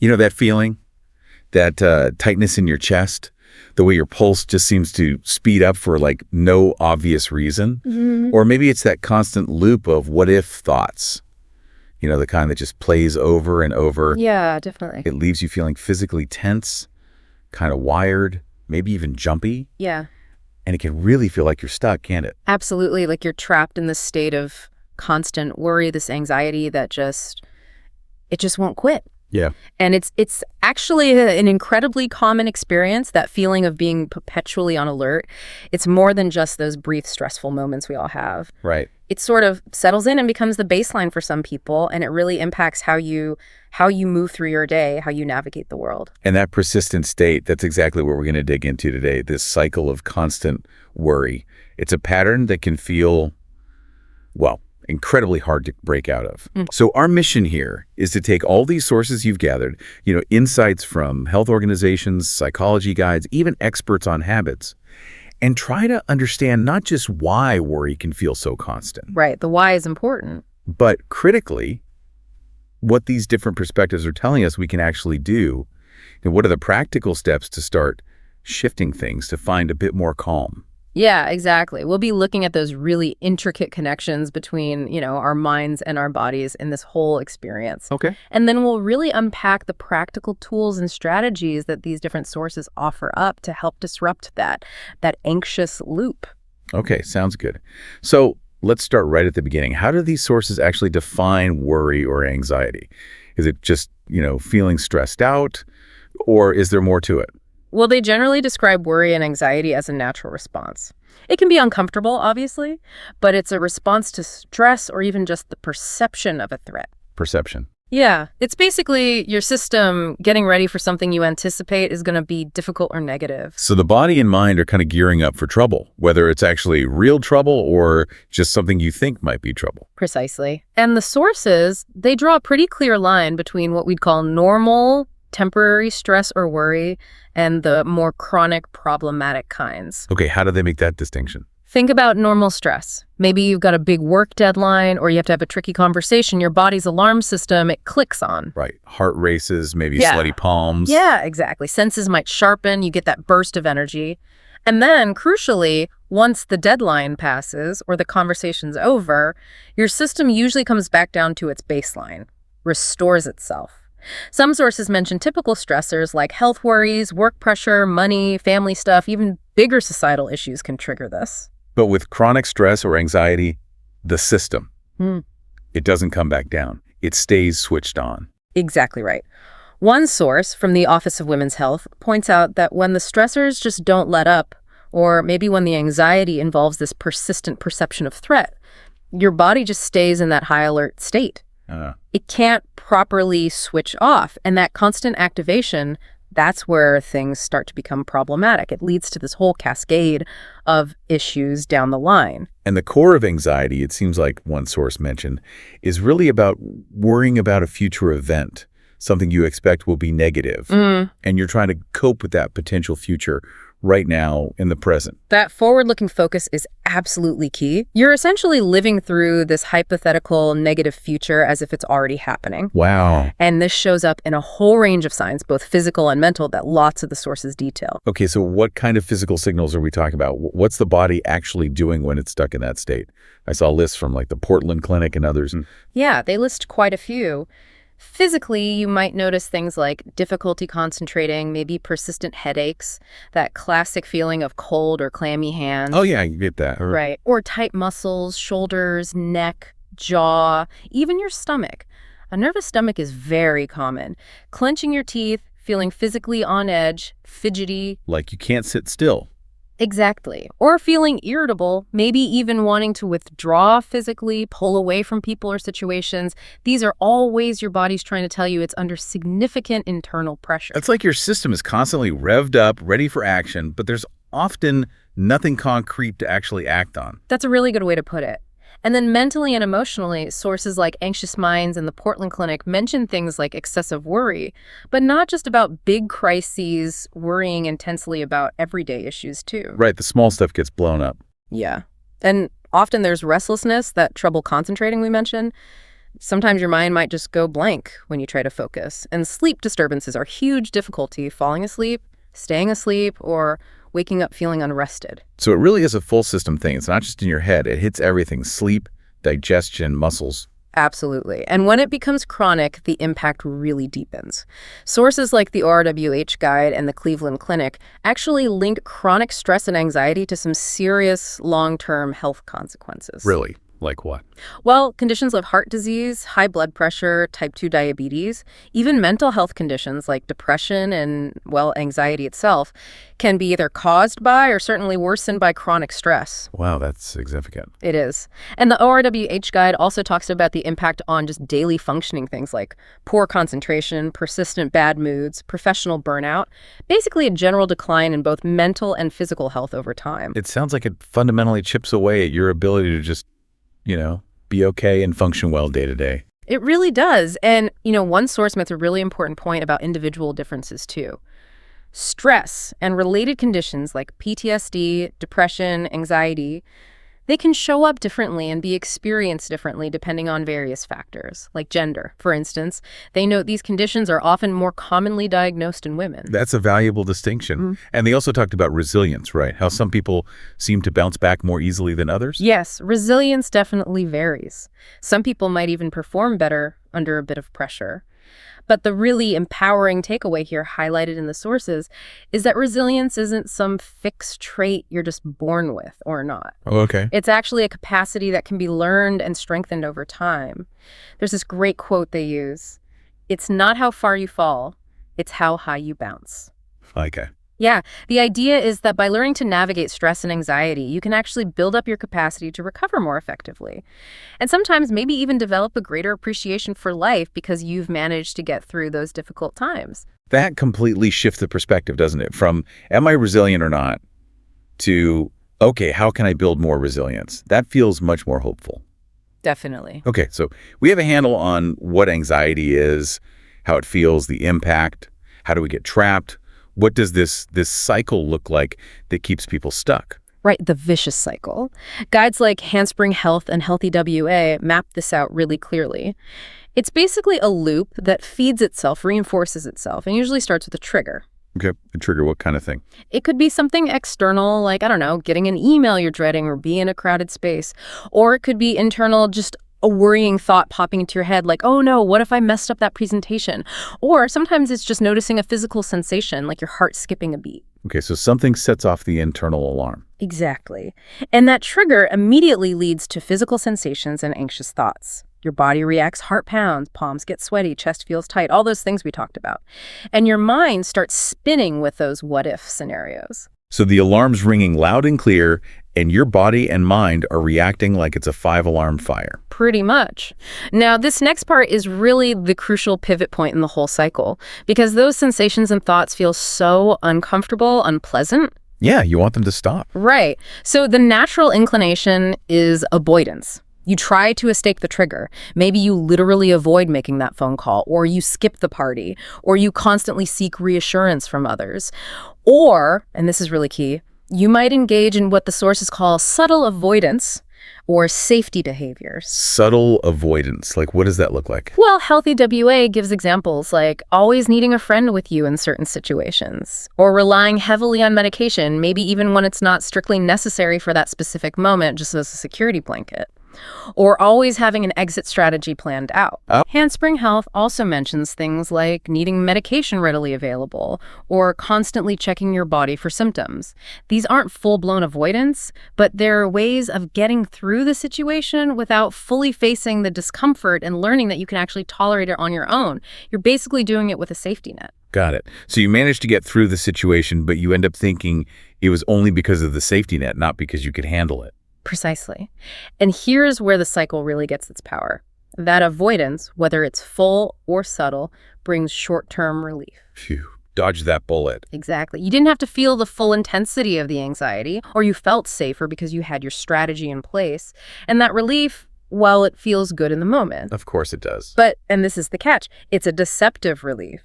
You know that feeling? That tightness in your chest? The way your pulse just seems to speed up for like no obvious reason? Or maybe it's that constant loop of what if thoughts. You know, the kind that just plays over and over. Yeah, definitely. It leaves you feeling physically tense, kind of wired, maybe even jumpy. Yeah. And it can really feel like you're stuck, can't it? Absolutely. Like you're trapped in this state of constant worry, this anxiety that it just won't quit. Yeah. And it's actually an incredibly common experience, that feeling of being perpetually on alert. It's more than just those brief stressful moments we all have. Right. It sort of settles in and becomes the baseline for some people, and it really impacts how you move through your day, how you navigate the world. And that persistent state, that's exactly what we're going to dig into today, this cycle of constant worry. It's a pattern that can feel, well, incredibly hard to break out of. So our mission here is to take all these sources you've gathered, insights from health organizations, psychology guides, even experts on habits, and try to understand not just why worry can feel so constant. Right. The why is important. But critically, what these different perspectives are telling us we can actually do, and what are the practical steps to start shifting things to find a bit more calm. Yeah, exactly. We'll be looking at those really intricate connections between, our minds and our bodies in this whole experience. Okay. And then we'll really unpack the practical tools and strategies that these different sources offer up to help disrupt that anxious loop. Okay, sounds good. So let's start right at the beginning. How do these sources actually define worry or anxiety? Is it just, feeling stressed out, or is there more to it? Well, they generally describe worry and anxiety as a natural response. It can be uncomfortable, obviously, but it's a response to stress or even just the perception of a threat. Perception. Yeah, it's basically your system getting ready for something you anticipate is going to be difficult or negative. So the body and mind are kind of gearing up for trouble, whether it's actually real trouble or just something you think might be trouble. Precisely. And the sources, they draw a pretty clear line between what we'd call normal, temporary stress or worry, and the more chronic, problematic kinds. Okay, how do they make that distinction? Think about normal stress. Maybe you've got a big work deadline, or you have to have a tricky conversation. Your body's alarm system, it clicks on. Right. Heart races, maybe sweaty palms. Yeah, exactly. Senses might sharpen. You get that burst of energy. And then, crucially, once the deadline passes or the conversation's over, your system usually comes back down to its baseline, restores itself. Some sources mention typical stressors like health worries, work pressure, money, family stuff. Even bigger societal issues can trigger this. But with chronic stress or anxiety, the system, it doesn't come back down. It stays switched on. Exactly right. One source from the Office of Women's Health points out that when the stressors just don't let up, or maybe when the anxiety involves this persistent perception of threat, your body just stays in that high alert state. It can't properly switch off. And that constant activation, that's where things start to become problematic. It leads to this whole cascade of issues down the line. And the core of anxiety, it seems like one source mentioned, is really about worrying about a future event, something you expect will be negative. And you're trying to cope with that potential future right now in the present. That forward-looking focus is absolutely key. You're essentially living through this hypothetical negative future as if it's already happening. Wow. And this shows up in a whole range of signs, both physical and mental, that lots of the sources detail. Okay, so what kind of physical signals are we talking about? What's the body actually doing when it's stuck in that state? I saw lists from like the Portland Clinic and others. Yeah, they list quite a few. Physically, you might notice things like difficulty concentrating, maybe persistent headaches, that classic feeling of cold or clammy hands. Oh, yeah, you get that. Right. Or tight muscles, shoulders, neck, jaw, even your stomach. A nervous stomach is very common. Clenching your teeth, feeling physically on edge, fidgety. Like you can't sit still. Exactly. Or feeling irritable, maybe even wanting to withdraw physically, pull away from people or situations. These are all ways your body's trying to tell you it's under significant internal pressure. It's like your system is constantly revved up, ready for action, but there's often nothing concrete to actually act on. That's a really good way to put it. And then mentally and emotionally, sources like Anxious Minds and the Portland Clinic mention things like excessive worry, but not just about big crises, worrying intensely about everyday issues too. Right, the small stuff gets blown up. Yeah. And often there's restlessness, that trouble concentrating we mentioned. Sometimes your mind might just go blank when you try to focus. And sleep disturbances are huge difficulty falling asleep, staying asleep, or waking up feeling unrested. So it really is a full system thing. It's not just in your head. It hits everything: sleep, digestion, muscles. Absolutely. And when it becomes chronic, the impact really deepens. Sources like the ORWH Guide and the Cleveland Clinic actually link chronic stress and anxiety to some serious long-term health consequences. Really? Like what? Well, conditions like heart disease, high blood pressure, type 2 diabetes, even mental health conditions like depression and, well, anxiety itself can be either caused by or certainly worsened by chronic stress. Wow, that's significant. It is. And the ORWH Guide also talks about the impact on just daily functioning things like poor concentration, persistent bad moods, professional burnout, basically a general decline in both mental and physical health over time. It sounds like it fundamentally chips away at your ability to just, be okay and function well day to day. It really does. And, one source makes a really important point about individual differences, too. Stress and related conditions like PTSD, depression, anxiety, they can show up differently and be experienced differently depending on various factors, like gender, for instance. They note these conditions are often more commonly diagnosed in women. That's a valuable distinction. And they also talked about resilience, right? How some people seem to bounce back more easily than others. Yes, resilience definitely varies. Some people might even perform better under a bit of pressure. But the really empowering takeaway here highlighted in the sources is that resilience isn't some fixed trait you're just born with or not. Oh, okay. It's actually a capacity that can be learned and strengthened over time. There's this great quote they use: "It's not how far you fall, it's how high you bounce." Okay. Yeah, the idea is that by learning to navigate stress and anxiety, you can actually build up your capacity to recover more effectively. And sometimes maybe even develop a greater appreciation for life because you've managed to get through those difficult times. That completely shifts the perspective, doesn't it? From, am I resilient or not, to, okay, how can I build more resilience? That feels much more hopeful. Definitely. Okay, so we have a handle on what anxiety is, how it feels, the impact, how do we get trapped? What does this cycle look like that keeps people stuck? Right, the vicious cycle. Guides like Handspring Health and Healthy WA map this out really clearly. It's basically a loop that feeds itself, reinforces itself, and usually starts with a trigger. Okay, a trigger, what kind of thing? It could be something external, like, I don't know, getting an email you're dreading or being in a crowded space. Or it could be internal, just a worrying thought popping into your head, like, oh no, what if I messed up that presentation? Or sometimes it's just noticing a physical sensation, like your heart skipping a beat. Okay, so something sets off the internal alarm. Exactly. And that trigger immediately leads to physical sensations and anxious thoughts. Your body reacts, heart pounds, palms get sweaty, chest feels tight, all those things we talked about. And your mind starts spinning with those what-if scenarios. So the alarm's ringing loud and clear, and your body and mind are reacting like it's a 5-alarm fire. Pretty much. Now, this next part is really the crucial pivot point in the whole cycle, because those sensations and thoughts feel so uncomfortable, unpleasant. Yeah, you want them to stop. Right. So the natural inclination is avoidance. You try to escape the trigger. Maybe you literally avoid making that phone call, or you skip the party, or you constantly seek reassurance from others. Or, and this is really key, you might engage in what the sources call subtle avoidance or safety behaviors. Subtle avoidance. Like, what does that look like? Well, Healthy WA gives examples like always needing a friend with you in certain situations, or relying heavily on medication, maybe even when it's not strictly necessary for that specific moment, just as a security blanket. Or always having an exit strategy planned out. Handspring Health also mentions things like needing medication readily available or constantly checking your body for symptoms. These aren't full-blown avoidance, but they're ways of getting through the situation without fully facing the discomfort and learning that you can actually tolerate it on your own. You're basically doing it with a safety net. Got it. So you managed to get through the situation, but you end up thinking it was only because of the safety net, not because you could handle it. Precisely. And here's where the cycle really gets its power. That avoidance, whether it's full or subtle, brings short-term relief. Phew. Dodge that bullet. Exactly. You didn't have to feel the full intensity of the anxiety, or you felt safer because you had your strategy in place. And that relief, well, it feels good in the moment. Of course it does. But, and this is the catch, it's a deceptive relief.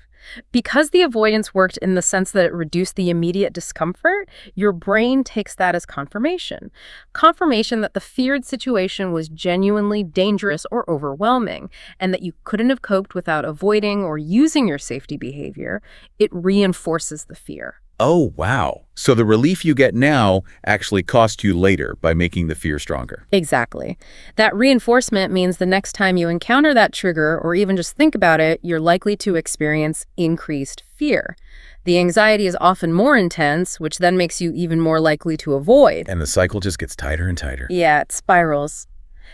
Because the avoidance worked in the sense that it reduced the immediate discomfort, your brain takes that as confirmation. Confirmation that the feared situation was genuinely dangerous or overwhelming, and that you couldn't have coped without avoiding or using your safety behavior. It reinforces the fear. Oh, wow. So the relief you get now actually cost you later by making the fear stronger. Exactly. That reinforcement means the next time you encounter that trigger or even just think about it, you're likely to experience increased fear. The anxiety is often more intense, which then makes you even more likely to avoid. And the cycle just gets tighter and tighter. Yeah, it spirals.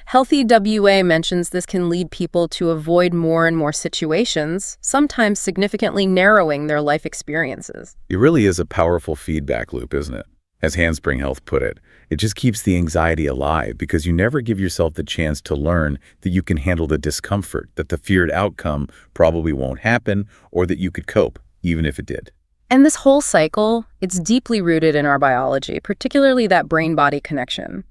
Healthy WA mentions this can lead people to avoid more and more situations, sometimes significantly narrowing their life experiences. It really is a powerful feedback loop, isn't it? As Handspring Health put it, it just keeps the anxiety alive because you never give yourself the chance to learn that you can handle the discomfort, that the feared outcome probably won't happen, or that you could cope, even if it did. And this whole cycle, it's deeply rooted in our biology, particularly that brain-body connection.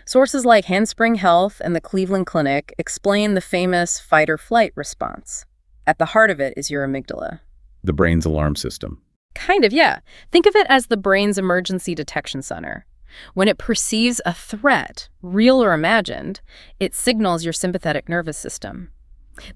Sources like Handspring Health and the Cleveland Clinic explain the famous fight-or-flight response. At the heart of it is your amygdala. The brain's alarm system. Kind of, yeah. Think of it as the brain's emergency detection center. When it perceives a threat, real or imagined, it signals your sympathetic nervous system.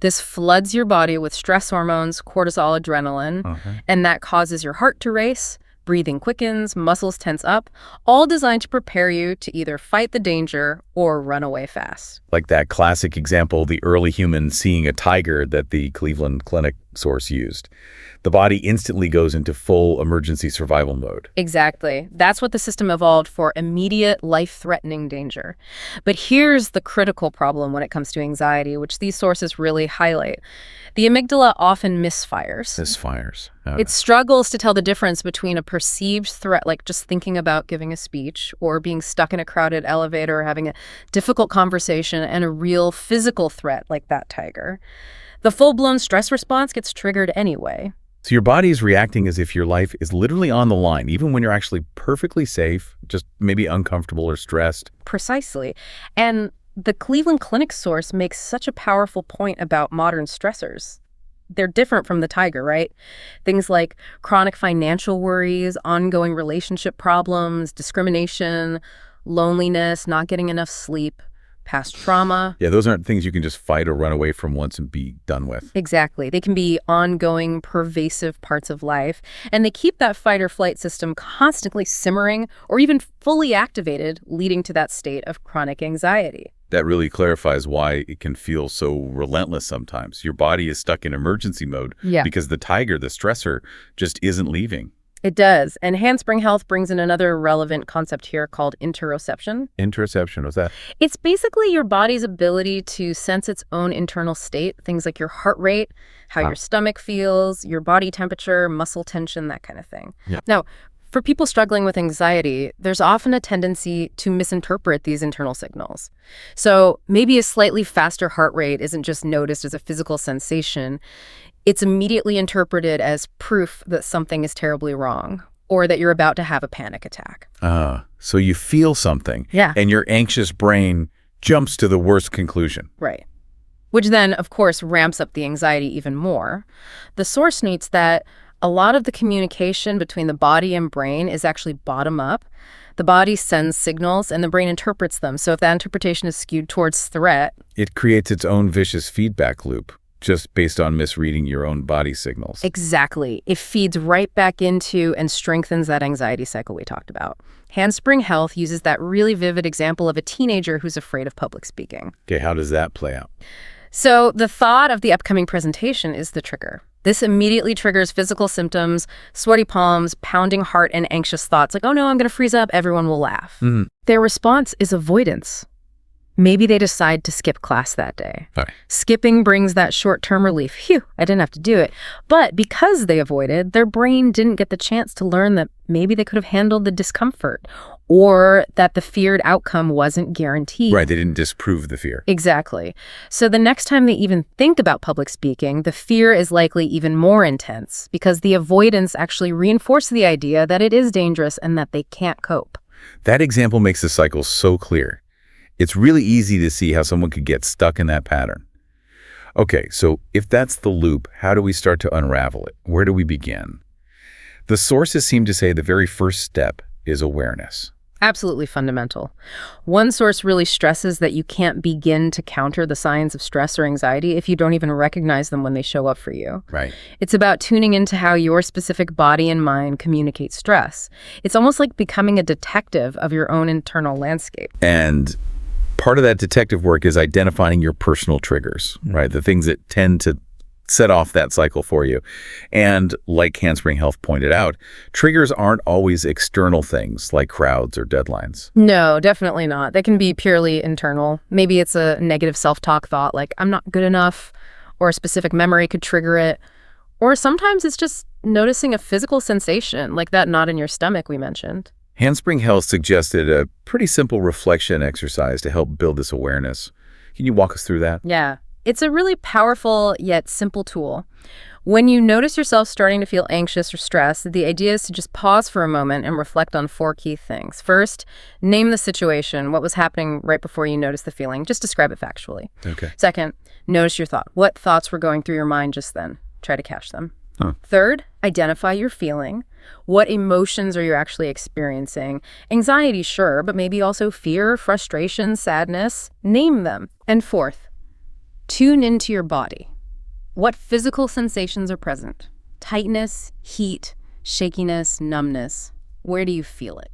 This floods your body with stress hormones, cortisol, adrenaline, and that causes your heart to race, breathing quickens, muscles tense up, all designed to prepare you to either fight the danger or run away fast. Like that classic example, the early human seeing a tiger that the Cleveland Clinic source used. The body instantly goes into full emergency survival mode. Exactly. That's what the system evolved for: immediate, life-threatening danger. But here's the critical problem when it comes to anxiety, which these sources really highlight. The amygdala often misfires. Misfires. It struggles to tell the difference between a perceived threat, like just thinking about giving a speech, or being stuck in a crowded elevator or having a difficult conversation, and a real physical threat like that tiger. The full-blown stress response gets triggered anyway. So your body is reacting as if your life is literally on the line, even when you're actually perfectly safe, just maybe uncomfortable or stressed. Precisely. And the Cleveland Clinic source makes such a powerful point about modern stressors. They're different from the tiger, right? Things like chronic financial worries, ongoing relationship problems, discrimination, loneliness, not getting enough sleep, past trauma. Yeah, those aren't things you can just fight or run away from once and be done with. Exactly. They can be ongoing, pervasive parts of life, and they keep that fight or flight system constantly simmering or even fully activated, leading to that state of chronic anxiety. That really clarifies why it can feel so relentless sometimes. Your body is stuck in emergency mode because the tiger, the stressor, just isn't leaving. It does. And Handspring Health brings in another relevant concept here called interoception. Interoception, what's that? It's basically your body's ability to sense its own internal state, things like your heart rate, how your stomach feels, your body temperature, muscle tension, that kind of thing. Yeah. Now, for people struggling with anxiety, there's often a tendency to misinterpret these internal signals. So maybe a slightly faster heart rate isn't just noticed as a physical sensation. It's immediately interpreted as proof that something is terribly wrong or that you're about to have a panic attack. So you feel something, and your anxious brain jumps to the worst conclusion. Right. Which then, of course, ramps up the anxiety even more. The source notes that a lot of the communication between the body and brain is actually bottom up. The body sends signals and the brain interprets them. So if that interpretation is skewed towards threat, it creates its own vicious feedback loop, just based on misreading your own body signals. Exactly. It feeds right back into and strengthens that anxiety cycle we talked about. Handspring Health uses that really vivid example of a teenager who's afraid of public speaking. Okay, how does that play out? So the thought of the upcoming presentation is the trigger. This immediately triggers physical symptoms, sweaty palms, pounding heart, and anxious thoughts like, oh no, I'm going to freeze up, everyone will laugh. Their response is avoidance. Maybe they decide to skip class that day. Right. Skipping brings that short-term relief. Phew, I didn't have to do it. But because they avoided, their brain didn't get the chance to learn that maybe they could have handled the discomfort or that the feared outcome wasn't guaranteed. Right, they didn't disprove the fear. Exactly. So the next time they even think about public speaking, the fear is likely even more intense because the avoidance actually reinforced the idea that it is dangerous and that they can't cope. That example makes the cycle so clear. It's really easy to see how someone could get stuck in that pattern. Okay, so if that's the loop, how do we start to unravel it? Where do we begin? The sources seem to say the very first step is awareness. Absolutely fundamental. One source really stresses that you can't begin to counter the signs of stress or anxiety if you don't even recognize them when they show up for you. Right. It's about tuning into how your specific body and mind communicate stress. It's almost like becoming a detective of your own internal landscape. And part of that detective work is identifying your personal triggers, right? The things that tend to set off that cycle for you. And like Handspring Health pointed out, triggers aren't always external things like crowds or deadlines. No, definitely not. They can be purely internal. Maybe it's a negative self-talk thought like, I'm not good enough, or a specific memory could trigger it. Or sometimes it's just noticing a physical sensation, like that knot in your stomach we mentioned. Handspring Health suggested a pretty simple reflection exercise to help build this awareness. Can you walk us through that? Yeah. It's a really powerful yet simple tool. When you notice yourself starting to feel anxious or stressed, the idea is to just pause for a moment and reflect on 4 key things. First, name the situation. What was happening right before you noticed the feeling? Just describe it factually. Okay. Second, notice your thought. What thoughts were going through your mind just then? Try to catch them. Huh. Third, identify your feeling. What emotions are you actually experiencing? Anxiety, sure, but maybe also fear, frustration, sadness. Name them. And fourth, tune into your body. What physical sensations are present? Tightness, heat, shakiness, numbness. Where do you feel it?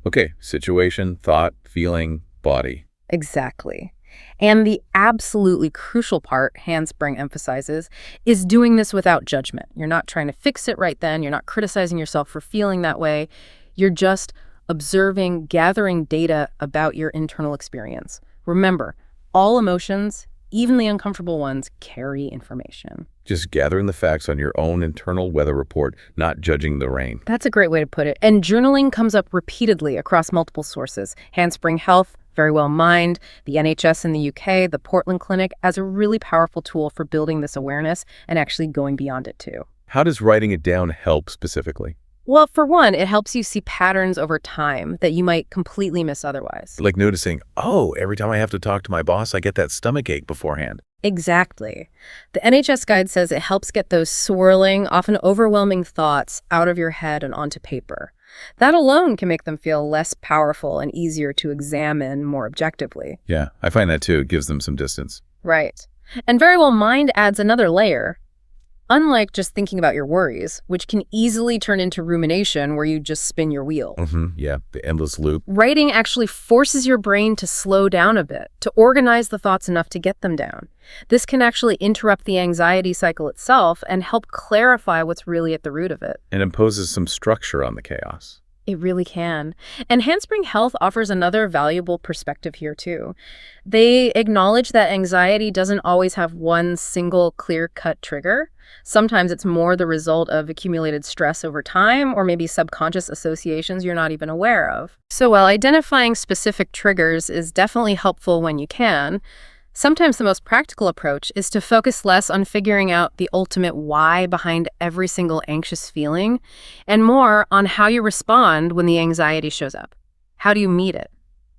Okay, situation, thought, feeling, body. Exactly. And the absolutely crucial part, Handspring emphasizes, is doing this without judgment. You're not trying to fix it right then. You're not criticizing yourself for feeling that way. You're just observing, gathering data about your internal experience. Remember, all emotions, even the uncomfortable ones, carry information. Just gathering the facts on your own internal weather report, not judging the rain. That's a great way to put it. And journaling comes up repeatedly across multiple sources. Handspring Health, Verywell Mind, the NHS in the UK, the Portland Clinic, as a really powerful tool for building this awareness and actually going beyond it too. How does writing it down help specifically? Well, for one, it helps you see patterns over time that you might completely miss otherwise. Like noticing, oh, every time I have to talk to my boss, I get that stomach ache beforehand. Exactly. The NHS guide says it helps get those swirling, often overwhelming thoughts out of your head and onto paper. That alone can make them feel less powerful and easier to examine more objectively. Yeah, I find that too. It gives them some distance. Right. And Verywell Mind adds another layer. Unlike just thinking about your worries, which can easily turn into rumination where you just spin your wheel. Yeah, the endless loop. Writing actually forces your brain to slow down a bit, to organize the thoughts enough to get them down. This can actually interrupt the anxiety cycle itself and help clarify what's really at the root of it. And imposes some structure on the chaos. It really can. And Handspring Health offers another valuable perspective here, too. They acknowledge that anxiety doesn't always have one single clear-cut trigger. Sometimes it's more the result of accumulated stress over time or maybe subconscious associations you're not even aware of. So while identifying specific triggers is definitely helpful when you can, sometimes the most practical approach is to focus less on figuring out the ultimate why behind every single anxious feeling and more on how you respond when the anxiety shows up. How do you meet it?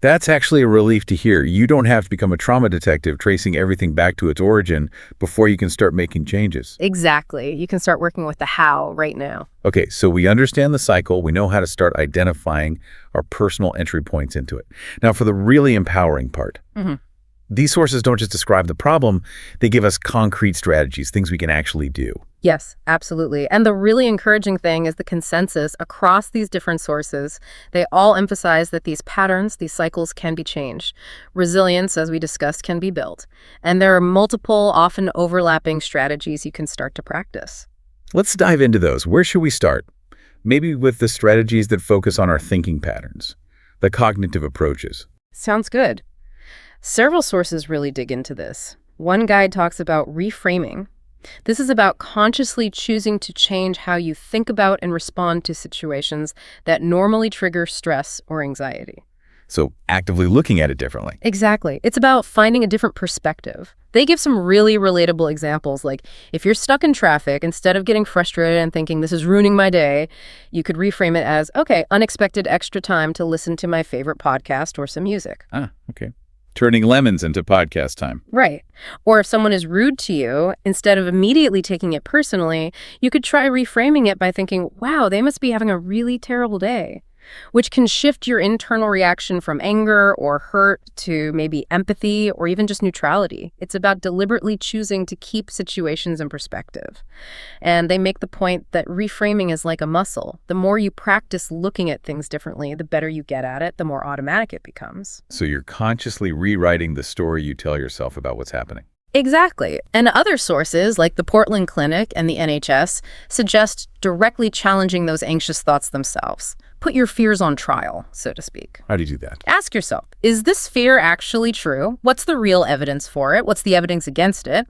That's actually a relief to hear. You don't have to become a trauma detective tracing everything back to its origin before you can start making changes. Exactly. You can start working with the how right now. Okay, so we understand the cycle. We know how to start identifying our personal entry points into it. Now, for the really empowering part. These sources don't just describe the problem, they give us concrete strategies, things we can actually do. Yes, absolutely. And the really encouraging thing is the consensus across these different sources. They all emphasize that these patterns, these cycles can be changed. Resilience, as we discussed, can be built. And there are multiple, often overlapping strategies you can start to practice. Let's dive into those. Where should we start? Maybe with the strategies that focus on our thinking patterns, the cognitive approaches. Sounds good. Several sources really dig into this. One guide talks about reframing. This is about consciously choosing to change how you think about and respond to situations that normally trigger stress or anxiety. So actively looking at it differently. Exactly. It's about finding a different perspective. They give some really relatable examples, like if you're stuck in traffic, instead of getting frustrated and thinking this is ruining my day, you could reframe it as, okay, unexpected extra time to listen to my favorite podcast or some music. Okay. Turning lemons into podcast time. Right. Or if someone is rude to you, instead of immediately taking it personally, you could try reframing it by thinking, wow, they must be having a really terrible day, which can shift your internal reaction from anger or hurt to maybe empathy or even just neutrality. It's about deliberately choosing to keep situations in perspective. And they make the point that reframing is like a muscle. The more you practice looking at things differently, the better you get at it, the more automatic it becomes. So you're consciously rewriting the story you tell yourself about what's happening. Exactly. And other sources, like the Portland Clinic and the NHS, suggest directly challenging those anxious thoughts themselves. Put your fears on trial, so to speak. How do you do that? Ask yourself, is this fear actually true? What's the real evidence for it? What's the evidence against it?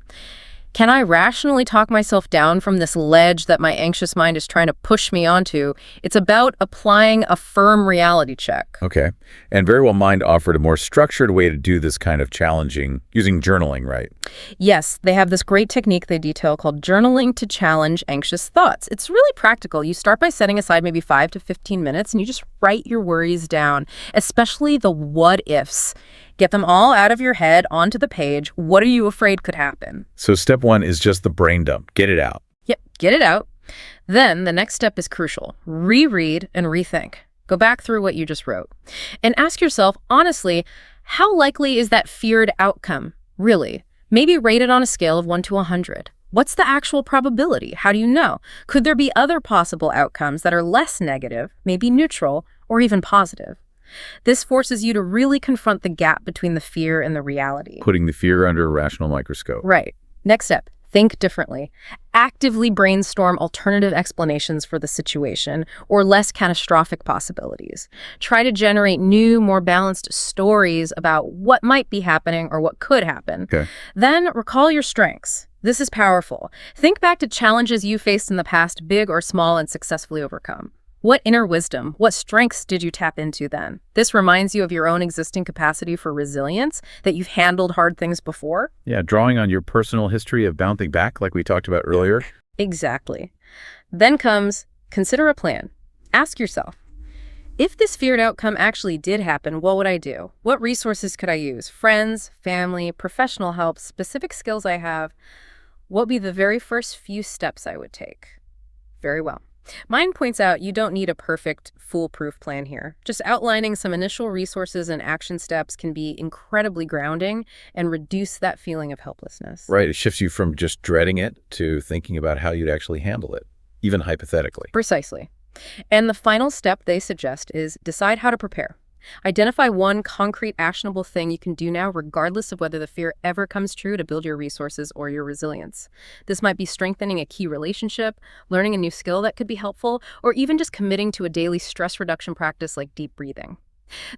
Can I rationally talk myself down from this ledge that my anxious mind is trying to push me onto? It's about applying a firm reality check. Okay. And Very Well Mind offered a more structured way to do this kind of challenging, using journaling, right? Yes, they have this great technique they detail called journaling to challenge anxious thoughts. It's really practical. You start by setting aside maybe 5 to 15 minutes and you just write your worries down, especially the what ifs. Get them all out of your head onto the page. What are you afraid could happen? So step 1 is just the brain dump. Get it out. Yep, get it out. Then the next step is crucial. Reread and rethink. Go back through what you just wrote. And ask yourself, honestly, how likely is that feared outcome, really? Maybe rate it on a scale of 1 to 100. What's the actual probability? How do you know? Could there be other possible outcomes that are less negative, maybe neutral, or even positive? This forces you to really confront the gap between the fear and the reality. Putting the fear under a rational microscope. Right. Next step, think differently. Actively brainstorm alternative explanations for the situation or less catastrophic possibilities. Try to generate new, more balanced stories about what might be happening or what could happen. Okay. Then recall your strengths. This is powerful. Think back to challenges you faced in the past, big or small, and successfully overcome. What inner wisdom, what strengths did you tap into then? This reminds you of your own existing capacity for resilience, that you've handled hard things before. Yeah, drawing on your personal history of bouncing back like we talked about earlier. Exactly. Then comes, consider a plan. Ask yourself, if this feared outcome actually did happen, what would I do? What resources could I use? Friends, family, professional help, specific skills I have. What would be the very first few steps I would take? Very well. Mind points out you don't need a perfect, foolproof plan here. Just outlining some initial resources and action steps can be incredibly grounding and reduce that feeling of helplessness. Right. It shifts you from just dreading it to thinking about how you'd actually handle it, even hypothetically. Precisely. And the final step they suggest is decide how to prepare. Identify one concrete, actionable thing you can do now, regardless of whether the fear ever comes true, to build your resources or your resilience. This might be strengthening a key relationship, learning a new skill that could be helpful, or even just committing to a daily stress reduction practice like deep breathing.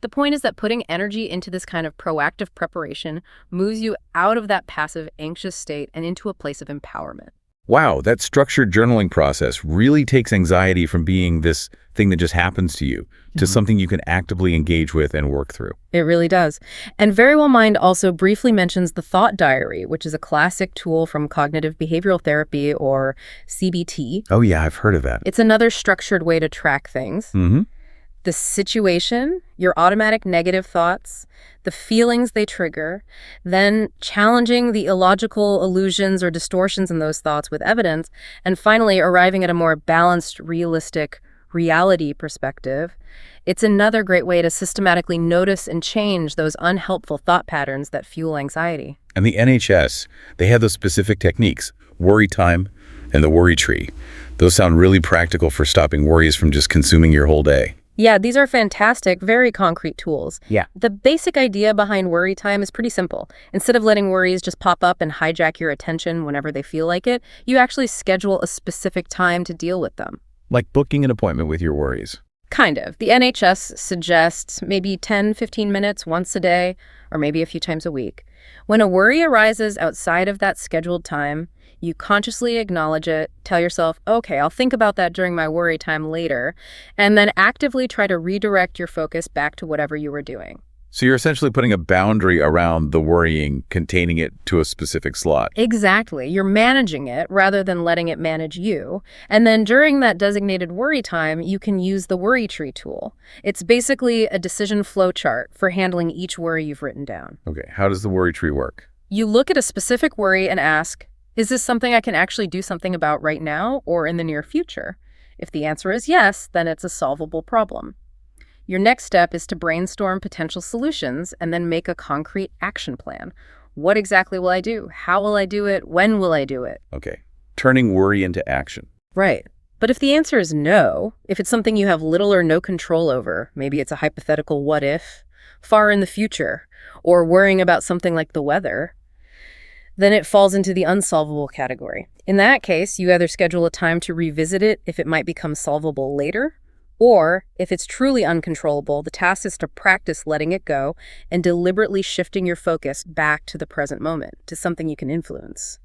The point is that putting energy into this kind of proactive preparation moves you out of that passive, anxious state and into a place of empowerment. Wow, that structured journaling process really takes anxiety from being this thing that just happens to you to something you can actively engage with and work through. It really does. And Very Well Mind also briefly mentions the thought diary, which is a classic tool from cognitive behavioral therapy, or CBT. Oh yeah, I've heard of that. It's another structured way to track things. The situation, your automatic negative thoughts, the feelings they trigger, then challenging the illogical illusions or distortions in those thoughts with evidence, and finally arriving at a more balanced, realistic reality perspective. It's another great way to systematically notice and change those unhelpful thought patterns that fuel anxiety. And the NHS, they have those specific techniques, worry time and the worry tree. Those sound really practical for stopping worries from just consuming your whole day. Yeah, these are fantastic, very concrete tools. Yeah. The basic idea behind worry time is pretty simple. Instead of letting worries just pop up and hijack your attention whenever they feel like it, you actually schedule a specific time to deal with them. Like booking an appointment with your worries. Kind of. The NHS suggests maybe 10-15 minutes once a day, or maybe a few times a week. When a worry arises outside of that scheduled time, you consciously acknowledge it, tell yourself, okay, I'll think about that during my worry time later, and then actively try to redirect your focus back to whatever you were doing. So you're essentially putting a boundary around the worrying, containing it to a specific slot. Exactly. You're managing it rather than letting it manage you. And then during that designated worry time, you can use the worry tree tool. It's basically a decision flow chart for handling each worry you've written down. Okay, how does the worry tree work? You look at a specific worry and ask, is this something I can actually do something about right now or in the near future? If the answer is yes, then it's a solvable problem. Your next step is to brainstorm potential solutions and then make a concrete action plan. What exactly will I do? How will I do it? When will I do it? Okay, turning worry into action. Right. But if the answer is no, if it's something you have little or no control over, maybe it's a hypothetical what if, far in the future, or worrying about something like the weather, then it falls into the unsolvable category. In that case, you either schedule a time to revisit it if it might become solvable later, or if it's truly uncontrollable, the task is to practice letting it go and deliberately shifting your focus back to the present moment, to something you can influence.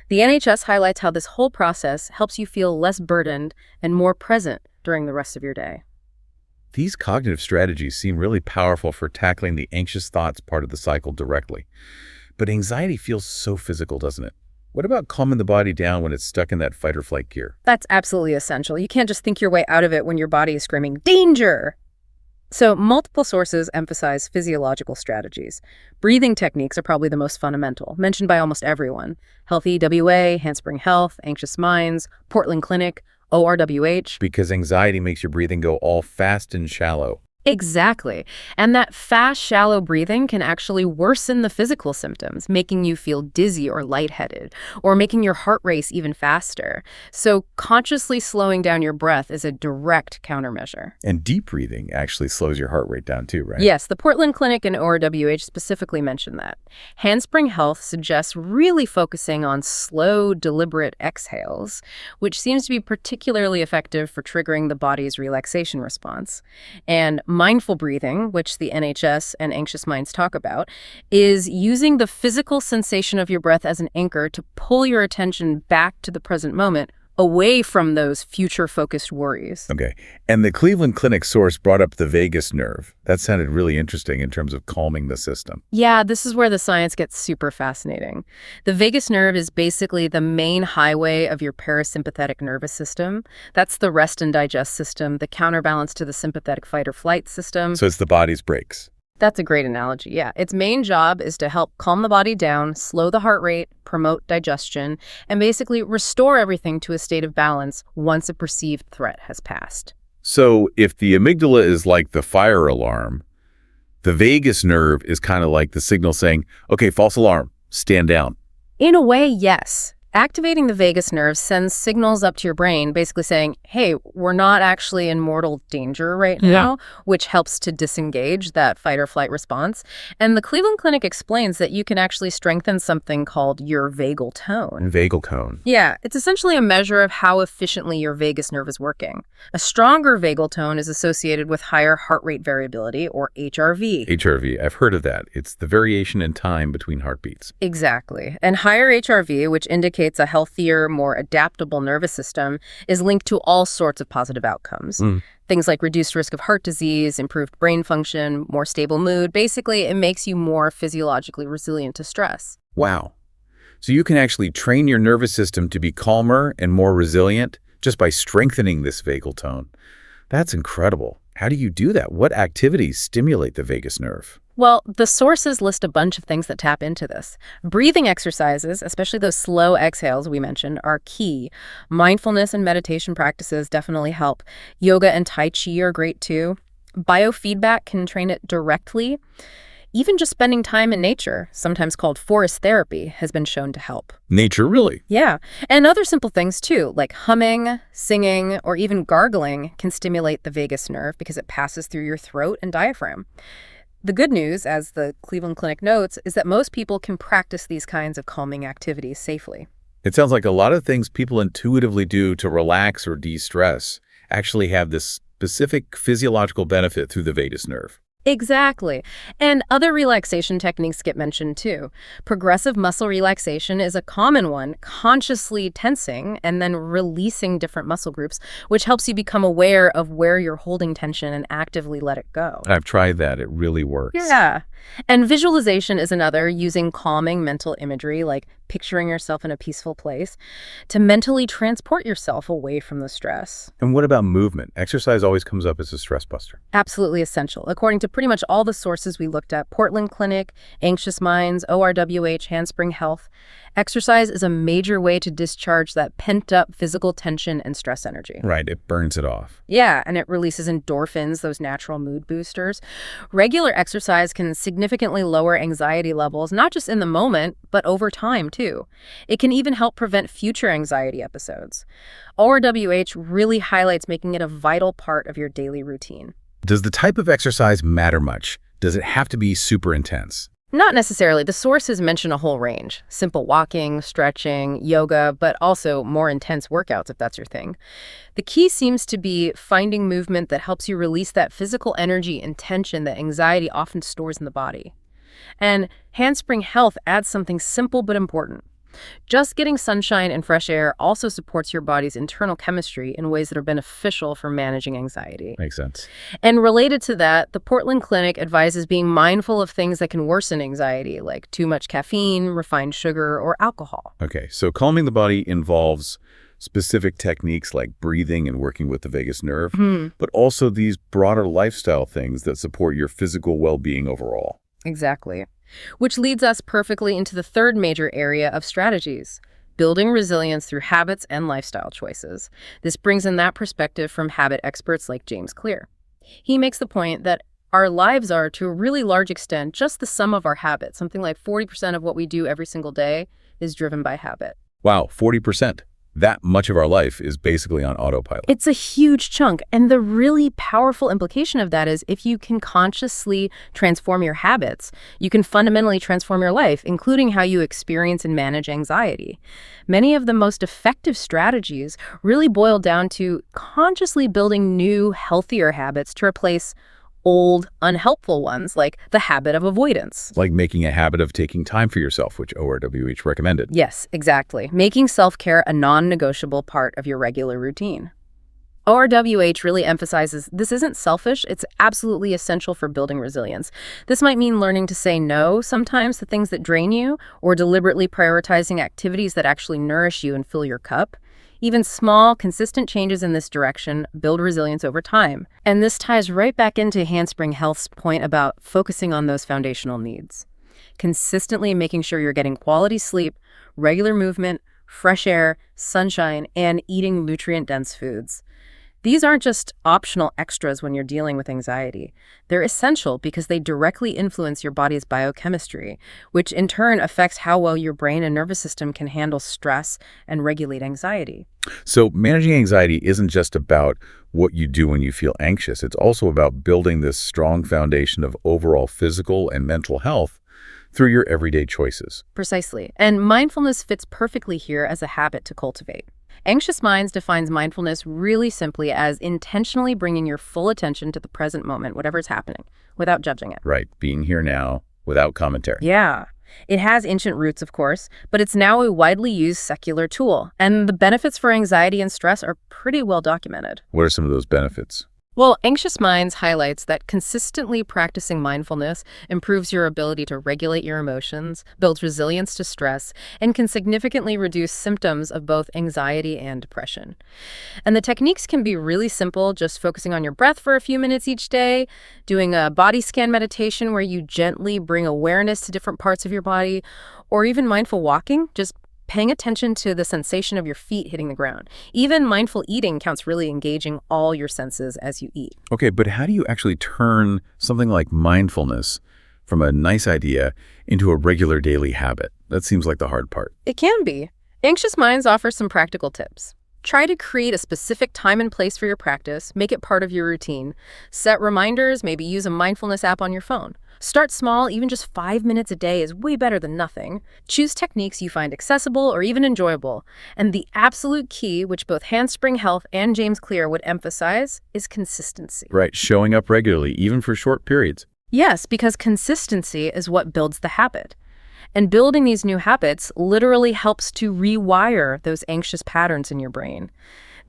The NHS highlights how this whole process helps you feel less burdened and more present during the rest of your day. These cognitive strategies seem really powerful for tackling the anxious thoughts part of the cycle directly. But anxiety feels so physical, doesn't it? What about calming the body down when it's stuck in that fight or flight gear? That's absolutely essential. You can't just think your way out of it when your body is screaming, danger! So multiple sources emphasize physiological strategies. Breathing techniques are probably the most fundamental, mentioned by almost everyone. Healthy WA, Handspring Health, Anxious Minds, Portland Clinic, ORWH. Because anxiety makes your breathing go all fast and shallow. Exactly. And that fast, shallow breathing can actually worsen the physical symptoms, making you feel dizzy or lightheaded, or making your heart race even faster. So consciously slowing down your breath is a direct countermeasure. And deep breathing actually slows your heart rate down too, right? Yes, the Portland Clinic and ORWH specifically mentioned that. Handspring Health suggests really focusing on slow, deliberate exhales, which seems to be particularly effective for triggering the body's relaxation response. And mindful breathing, which the NHS and Anxious Minds talk about, is using the physical sensation of your breath as an anchor to pull your attention back to the present moment, away from those future-focused worries. Okay. And the Cleveland Clinic source brought up the vagus nerve. That sounded really interesting in terms of calming the system. Yeah, this is where the science gets super fascinating. The vagus nerve is basically the main highway of your parasympathetic nervous system. That's the rest and digest system, the counterbalance to the sympathetic fight or flight system. So it's the body's brakes. That's a great analogy, yeah. Its main job is to help calm the body down, slow the heart rate, promote digestion, and basically restore everything to a state of balance once a perceived threat has passed. So if the amygdala is like the fire alarm, the vagus nerve is kind of like the signal saying, okay, false alarm, stand down. In a way, yes. Activating the vagus nerve sends signals up to your brain basically saying, hey, we're not actually in mortal danger right now, which helps to disengage that fight or flight response. And the Cleveland Clinic explains that you can actually strengthen something called your vagal tone. Vagal tone. Yeah, it's essentially a measure of how efficiently your vagus nerve is working. A stronger vagal tone is associated with higher heart rate variability, or HRV. HRV, I've heard of that. It's the variation in time between heartbeats. Exactly. And higher HRV, which indicates a healthier, more adaptable nervous system, is linked to all sorts of positive outcomes. Things like reduced risk of heart disease, improved brain function, more stable mood. Basically, it makes you more physiologically resilient to stress. Wow. So you can actually train your nervous system to be calmer and more resilient just by strengthening this vagal tone. That's incredible. How do you do that? What activities stimulate the vagus nerve? Well, the sources list a bunch of things that tap into this. Breathing exercises, especially those slow exhales we mentioned, are key. Mindfulness and meditation practices definitely help. Yoga and Tai Chi are great too. Biofeedback can train it directly. Even just spending time in nature, sometimes called forest therapy, has been shown to help. Nature, really? Yeah, and other simple things too, like humming, singing, or even gargling can stimulate the vagus nerve because it passes through your throat and diaphragm. The good news, as the Cleveland Clinic notes, is that most people can practice these kinds of calming activities safely. It sounds like a lot of things people intuitively do to relax or de-stress actually have this specific physiological benefit through the vagus nerve. Exactly. And other relaxation techniques get mentioned too. Progressive muscle relaxation is a common one, consciously tensing and then releasing different muscle groups, which helps you become aware of where you're holding tension and actively let it go. I've tried that. It really works. Yeah. And visualization is another, using calming mental imagery, like picturing yourself in a peaceful place, to mentally transport yourself away from the stress. And what about movement? Exercise always comes up as a stress buster. Absolutely essential. According to pretty much all the sources we looked at, Portland Clinic, Anxious Minds, ORWH, Handspring Health, exercise is a major way to discharge that pent-up physical tension and stress energy. Right, it burns it off. Yeah, and it releases endorphins, those natural mood boosters. Regular exercise can significantly lower anxiety levels, not just in the moment, but over time, too. It can even help prevent future anxiety episodes. ORWH really highlights making it a vital part of your daily routine. Does the type of exercise matter much? Does it have to be super intense? Not necessarily. The sources mention a whole range. Simple walking, stretching, yoga, but also more intense workouts if that's your thing. The key seems to be finding movement that helps you release that physical energy and tension that anxiety often stores in the body. And Handspring Health adds something simple but important. Just getting sunshine and fresh air also supports your body's internal chemistry in ways that are beneficial for managing anxiety. Makes sense. And related to that, the Portland Clinic advises being mindful of things that can worsen anxiety, like too much caffeine, refined sugar, or alcohol. Okay, so calming the body involves specific techniques like breathing and working with the vagus nerve, but also these broader lifestyle things that support your physical well-being overall. Exactly. Which leads us perfectly into the third major area of strategies: building resilience through habits and lifestyle choices. This brings in that perspective from habit experts like James Clear. He makes the point that our lives are, to a really large extent, just the sum of our habits. Something like 40% of what we do every single day is driven by habit. Wow, 40%. That much of our life is basically on autopilot. It's a huge chunk. And the really powerful implication of that is if you can consciously transform your habits, you can fundamentally transform your life, including how you experience and manage anxiety. Many of the most effective strategies really boil down to consciously building new, healthier habits to replace old, unhelpful ones, like the habit of avoidance. Like making a habit of taking time for yourself, which ORWH recommended. Yes, exactly. Making self-care a non-negotiable part of your regular routine. ORWH really emphasizes this isn't selfish, it's absolutely essential for building resilience. This might mean learning to say no sometimes to things that drain you, or deliberately prioritizing activities that actually nourish you and fill your cup. Even small, consistent changes in this direction build resilience over time. And this ties right back into Handspring Health's point about focusing on those foundational needs. Consistently making sure you're getting quality sleep, regular movement, fresh air, sunshine, and eating nutrient-dense foods. These aren't just optional extras when you're dealing with anxiety. They're essential because they directly influence your body's biochemistry, which in turn affects how well your brain and nervous system can handle stress and regulate anxiety. So managing anxiety isn't just about what you do when you feel anxious. It's also about building this strong foundation of overall physical and mental health through your everyday choices. Precisely. And mindfulness fits perfectly here as a habit to cultivate. Anxious Minds defines mindfulness really simply as intentionally bringing your full attention to the present moment, whatever's happening, without judging it. Right, being here now without commentary. Yeah. It has ancient roots, of course, but it's now a widely used secular tool, and the benefits for anxiety and stress are pretty well documented. What are some of those benefits? Well, Anxious Minds highlights that consistently practicing mindfulness improves your ability to regulate your emotions, builds resilience to stress, and can significantly reduce symptoms of both anxiety and depression. And the techniques can be really simple, just focusing on your breath for a few minutes each day, doing a body scan meditation where you gently bring awareness to different parts of your body, or even mindful walking, just paying attention to the sensation of your feet hitting the ground. Even mindful eating counts, really engaging all your senses as you eat. Okay, but how do you actually turn something like mindfulness from a nice idea into a regular daily habit? That seems like the hard part. It can be. Anxious Minds offers some practical tips. Try to create a specific time and place for your practice, make it part of your routine. Set reminders, maybe use a mindfulness app on your phone. Start small, even just 5 minutes a day is way better than nothing. Choose techniques you find accessible or even enjoyable. And the absolute key, which both Handspring Health and James Clear would emphasize, is consistency. Right, showing up regularly, even for short periods. Yes, because consistency is what builds the habit. And building these new habits literally helps to rewire those anxious patterns in your brain.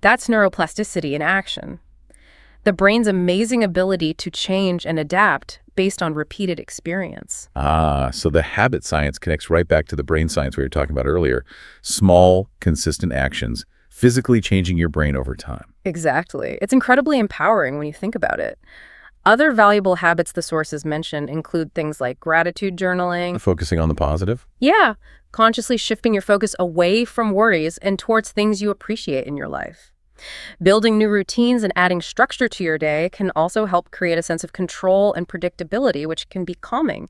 That's neuroplasticity in action. The brain's amazing ability to change and adapt based on repeated experience. Ah, so the habit science connects right back to the brain science we were talking about earlier. Small, consistent actions, physically changing your brain over time. Exactly. It's incredibly empowering when you think about it. Other valuable habits the sources mention include things like gratitude journaling. Focusing on the positive? Yeah, consciously shifting your focus away from worries and towards things you appreciate in your life. Building new routines and adding structure to your day can also help create a sense of control and predictability, which can be calming.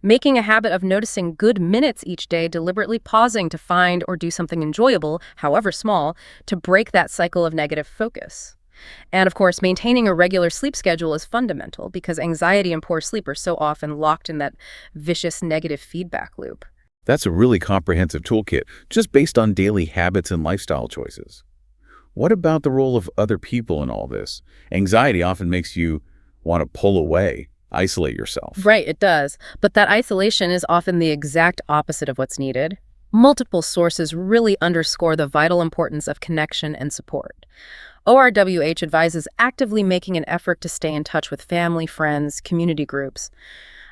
Making a habit of noticing good minutes each day, deliberately pausing to find or do something enjoyable, however small, to break that cycle of negative focus. And of course, maintaining a regular sleep schedule is fundamental because anxiety and poor sleep are so often locked in that vicious negative feedback loop. That's a really comprehensive toolkit, just based on daily habits and lifestyle choices. What about the role of other people in all this? Anxiety often makes you want to pull away, isolate yourself. Right, it does. But that isolation is often the exact opposite of what's needed. Multiple sources really underscore the vital importance of connection and support. ORWH advises actively making an effort to stay in touch with family, friends, community groups.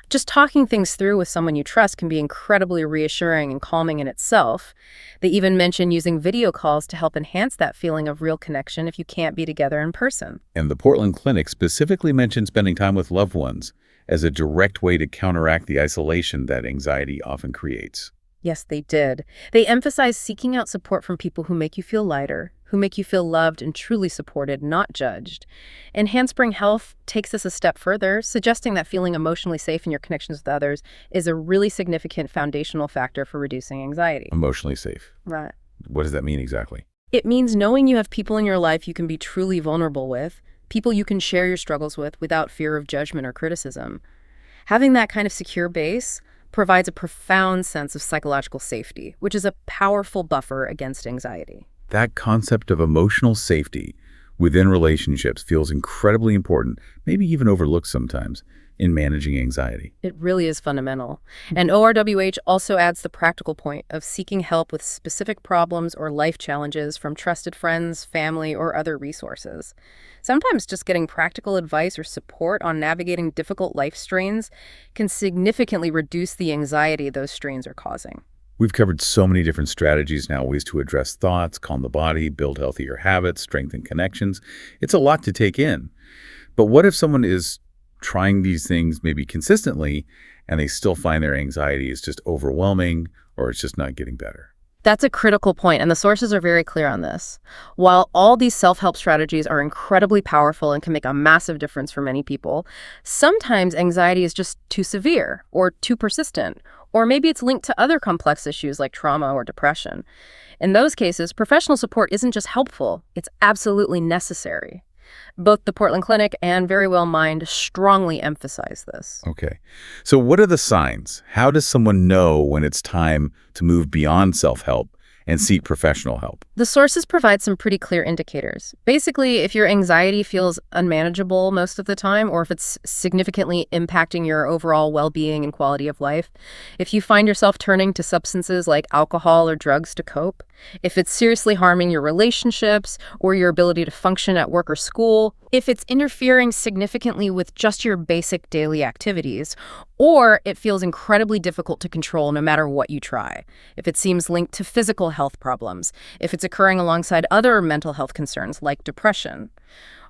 Just talking things through with someone you trust can be incredibly reassuring and calming in itself. They even mention using video calls to help enhance that feeling of real connection if you can't be together in person. And the Portland Clinic specifically mentioned spending time with loved ones as a direct way to counteract the isolation that anxiety often creates. Yes, they did. They emphasize seeking out support from people who make you feel lighter, who make you feel loved and truly supported, not judged. And Handspring Health takes this a step further, suggesting that feeling emotionally safe in your connections with others is a really significant foundational factor for reducing anxiety. Emotionally safe. Right. What does that mean exactly? It means knowing you have people in your life you can be truly vulnerable with, people you can share your struggles with without fear of judgment or criticism. Having that kind of secure base provides a profound sense of psychological safety, which is a powerful buffer against anxiety. That concept of emotional safety within relationships feels incredibly important, maybe even overlooked sometimes, in managing anxiety. It really is fundamental. And ORWH also adds the practical point of seeking help with specific problems or life challenges from trusted friends, family, or other resources. Sometimes just getting practical advice or support on navigating difficult life strains can significantly reduce the anxiety those strains are causing. We've covered so many different strategies now, ways to address thoughts, calm the body, build healthier habits, strengthen connections. It's a lot to take in. But what if someone is trying these things maybe consistently and they still find their anxiety is just overwhelming or it's just not getting better? That's a critical point, and the sources are very clear on this. While all these self-help strategies are incredibly powerful and can make a massive difference for many people, sometimes anxiety is just too severe or too persistent, or maybe it's linked to other complex issues like trauma or depression. In those cases, professional support isn't just helpful, it's absolutely necessary. Both the Portland Clinic and Very Well Mind strongly emphasize this. Okay. So what are the signs? How does someone know when it's time to move beyond self-help and seek professional help? The sources provide some pretty clear indicators. Basically, if your anxiety feels unmanageable most of the time, or if it's significantly impacting your overall well-being and quality of life, if you find yourself turning to substances like alcohol or drugs to cope, if it's seriously harming your relationships or your ability to function at work or school, if it's interfering significantly with just your basic daily activities, or it feels incredibly difficult to control no matter what you try, if it seems linked to physical health problems, if it's occurring alongside other mental health concerns like depression,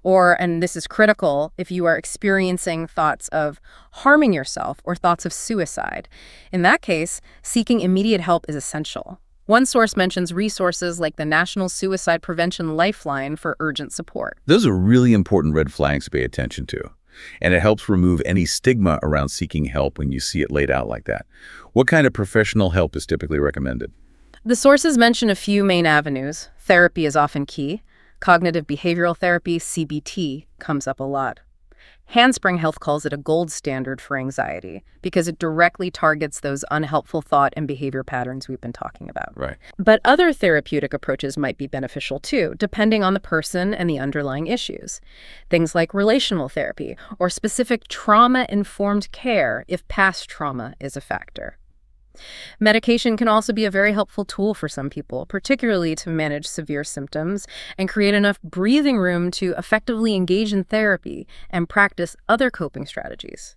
or, and this is critical, if you are experiencing thoughts of harming yourself or thoughts of suicide. In that case, seeking immediate help is essential. One source mentions resources like the National Suicide Prevention Lifeline for urgent support. Those are really important red flags to pay attention to. And it helps remove any stigma around seeking help when you see it laid out like that. What kind of professional help is typically recommended? The sources mention a few main avenues. Therapy is often key. Cognitive behavioral therapy, CBT, comes up a lot. Handspring Health calls it a gold standard for anxiety because it directly targets those unhelpful thought and behavior patterns we've been talking about. Right. But other therapeutic approaches might be beneficial too, depending on the person and the underlying issues. Things like relational therapy or specific trauma-informed care if past trauma is a factor. Medication can also be a very helpful tool for some people, particularly to manage severe symptoms and create enough breathing room to effectively engage in therapy and practice other coping strategies.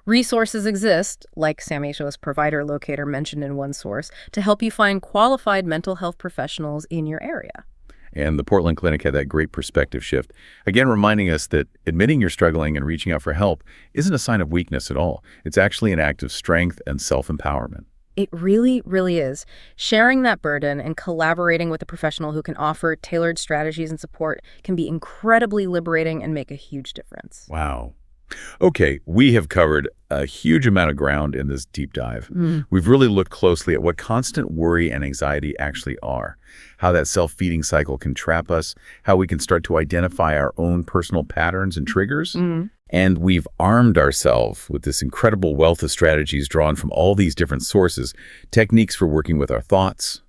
Resources exist, like Sam Acho's provider locator mentioned in one source, to help you find qualified mental health professionals in your area. And the Portland Clinic had that great perspective shift, again reminding us that admitting you're struggling and reaching out for help isn't a sign of weakness at all. It's actually an act of strength and self-empowerment. It really, really is. Sharing that burden and collaborating with a professional who can offer tailored strategies and support can be incredibly liberating and make a huge difference. Wow. Okay, we have covered a huge amount of ground in this deep dive. We've really looked closely at what constant worry and anxiety actually are, how that self-feeding cycle can trap us, how we can start to identify our own personal patterns and triggers. And we've armed ourselves with this incredible wealth of strategies drawn from all these different sources, techniques for working with our thoughts,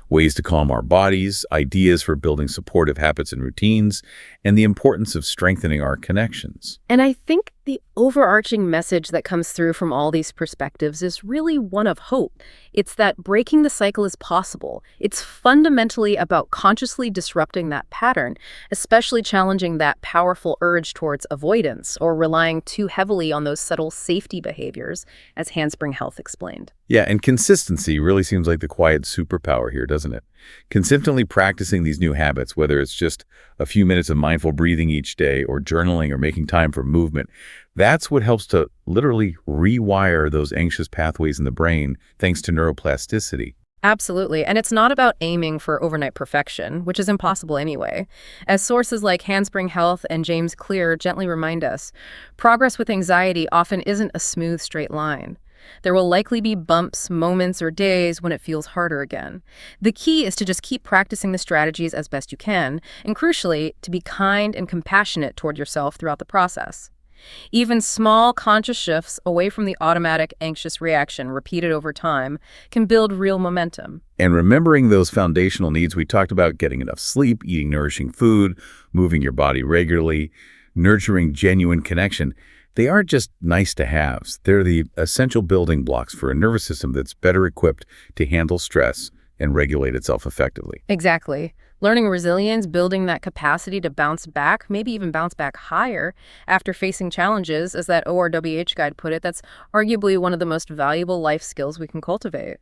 ways to calm our bodies, ideas for building supportive habits and routines, and the importance of strengthening our connections. And I think the overarching message that comes through from all these perspectives is really one of hope. It's that breaking the cycle is possible. It's fundamentally about consciously disrupting that pattern, especially challenging that powerful urge towards avoidance or relying too heavily on those subtle safety behaviors, as Handspring Health explained. Yeah, and consistency really seems like the quiet superpower here, doesn't it? Consistently practicing these new habits, whether it's just a few minutes of mindful breathing each day or journaling or making time for movement, that's what helps to literally rewire those anxious pathways in the brain thanks to neuroplasticity. Absolutely. And it's not about aiming for overnight perfection, which is impossible anyway. As sources like Handspring Health and James Clear gently remind us, progress with anxiety often isn't a smooth, straight line. There will likely be bumps, moments, or days when it feels harder again. The key is to just keep practicing the strategies as best you can, and crucially, to be kind and compassionate toward yourself throughout the process. Even small, conscious shifts away from the automatic, anxious reaction repeated over time can build real momentum. And remembering those foundational needs we talked about, getting enough sleep, eating nourishing food, moving your body regularly, nurturing genuine connection, they aren't just nice-to-haves. They're the essential building blocks for a nervous system that's better equipped to handle stress and regulate itself effectively. Exactly. Learning resilience, building that capacity to bounce back, maybe even bounce back higher after facing challenges, as that ORWH guide put it, that's arguably one of the most valuable life skills we can cultivate.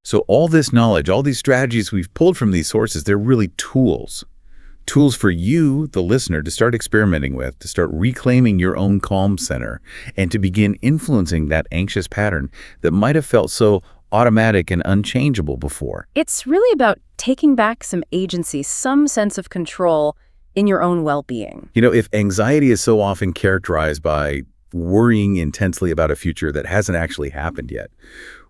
So all this knowledge, all these strategies we've pulled from these sources, they're really tools. Tools for you, the listener, to start experimenting with, to start reclaiming your own calm center, and to begin influencing that anxious pattern that might have felt so automatic and unchangeable before. It's really about taking back some agency, some sense of control in your own well-being. You know, if anxiety is so often characterized by worrying intensely about a future that hasn't actually happened yet,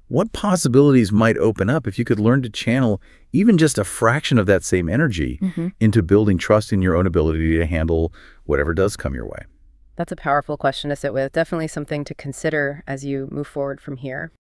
what possibilities might open up if you could learn to channel even just a fraction of that same energy into building trust in your own ability to handle whatever does come your way? That's a powerful question to sit with. Definitely something to consider as you move forward from here.